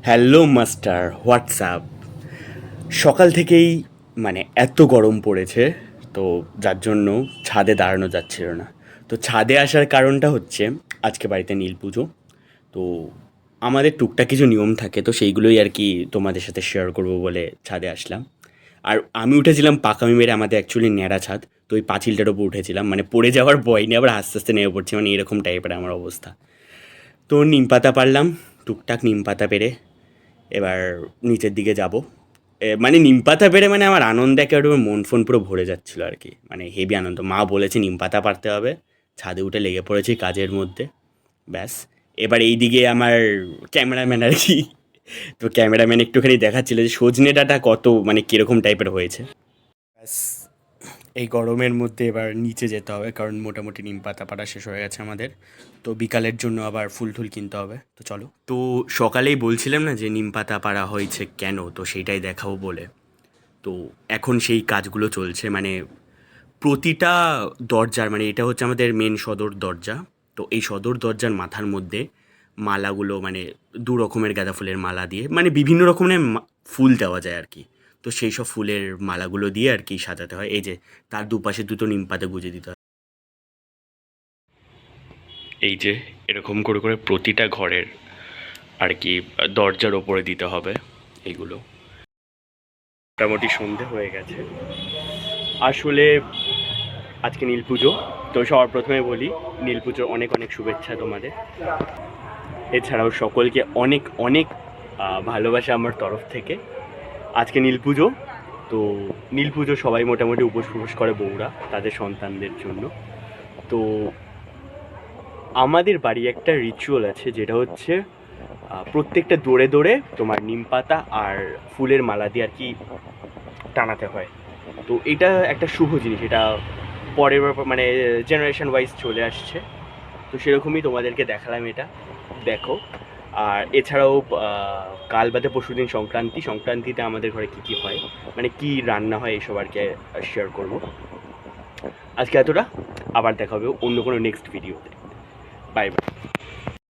Hello master, WhatsApp. সকাল থেকেই মানে এত গরম পড়েছে, তো যার জন্য ছাদে দাঁড়ানো যাচ্ছিল না। তো ছাদে আসার কারণটা হচ্ছে আজকে বাড়িতে নীল পুজো। তো আমাদের টুকটাক কিছু নিয়ম থাকে, তো সেইগুলোই আর কি তোমাদের সাথে শেয়ার করবো বলে ছাদে আসলাম। আর আমি উঠেছিলাম পাকামি মেরে, আমাদের অ্যাকচুয়ালি ন্যাড়া ছাদ, তো ওই পাঁচিলটার ওপর উঠেছিলাম, মানে পড়ে যাওয়ার ভয় নিয়ে আবার আস্তে আস্তে নেমে পড়ছি, মানে এরকম টাইপের আমার অবস্থা। তো নিম পাতা পারলাম, টুকটাক নিম পাতা পেরে এবার নিচের দিকে যাব। মানে নিম পাতা পেড়ে মানে আমার আনন্দে একেবারে মন ফোন পুরো ভরে যাচ্ছিল আর কি, মানে হেভি আনন্দ। মা বলেছে নিম পাতা পারতে হবে, ছাদে উঠে লেগে পড়েছি কাজের মধ্যে। ব্যাস, এবার এই দিকে আমার ক্যামেরাম্যান আর কি, তো ক্যামেরাম্যান একটুখানি দেখাচ্ছিল যে সজনে ডাঁটা কত মানে কীরকম টাইপের হয়েছে। ব্যাস, এই গরমের মধ্যে এবার নিচে যেতে হবে, কারণ মোটামুটি নিম পাতা পাড়া শেষ হয়ে গেছে আমাদের। তো বিকালের জন্য আবার ফুল টুল কিনতে হবে, তো চলো। তো সকালেই বলছিলাম না যে নিম পাতা পাড়া হয়েছে কেন, তো সেইটাই দেখাবো বলে। তো এখন সেই কাজগুলো চলছে, মানে প্রতিটা দরজার, মানে এটা হচ্ছে আমাদের মেন সদর দরজা। তো এই সদর দরজার মাথার মধ্যে মালাগুলো, মানে দু রকমের গাঁদা ফুলের মালা দিয়ে, মানে বিভিন্ন রকমের ফুল দেওয়া যায় আর কি। তো সেই সব ফুলের মালাগুলো দিয়ে আর কি সাজাতে হয়। এই যে তার দুপাশে দুটো নিম পাতা গুঁজে দিতে হয়। এই যে এরকম করে করে প্রতিটা ঘরের আর কি দরজার ওপরে দিতে হবে এইগুলো। মোটামুটি সন্ধে হয়ে গেছে আসলে। আজকে নীল পুজো, তো সবার প্রথমে বলি নীল পুজোর অনেক অনেক শুভেচ্ছা তোমাদের। এছাড়াও সকলকে অনেক অনেক ভালোবাসা আমার তরফ থেকে। আজকে নীল পুজো, তো নীল পুজো সবাই মোটামুটি উপোস ফুপোস করে বউরা তাদের সন্তানদের জন্য। তো আমাদের বাড়ি একটা রিচুয়াল আছে, যেটা হচ্ছে প্রত্যেকটা দৌড়ে দৌড়ে তোমার নিম পাতা আর ফুলের মালা দিয়ে আর কি টানাতে হয়। তো এটা একটা শুভ জিনিস, এটা পরের মানে জেনারেশন ওয়াইজ চলে আসছে। তো সেরকমই তোমাদেরকে দেখালাম এটা, দেখো। আর এছাড়াও কাল বাদে পরশুদিন সংক্রান্তি, সংক্রান্তিতে আমাদের ঘরে কী কী হয়, মানে কি রান্না হয় এইসব আর কি শেয়ার করবো। আজকে এতটা, আবার দেখা হবে অন্য কোনো নেক্সট ভিডিওতে। Bye bye.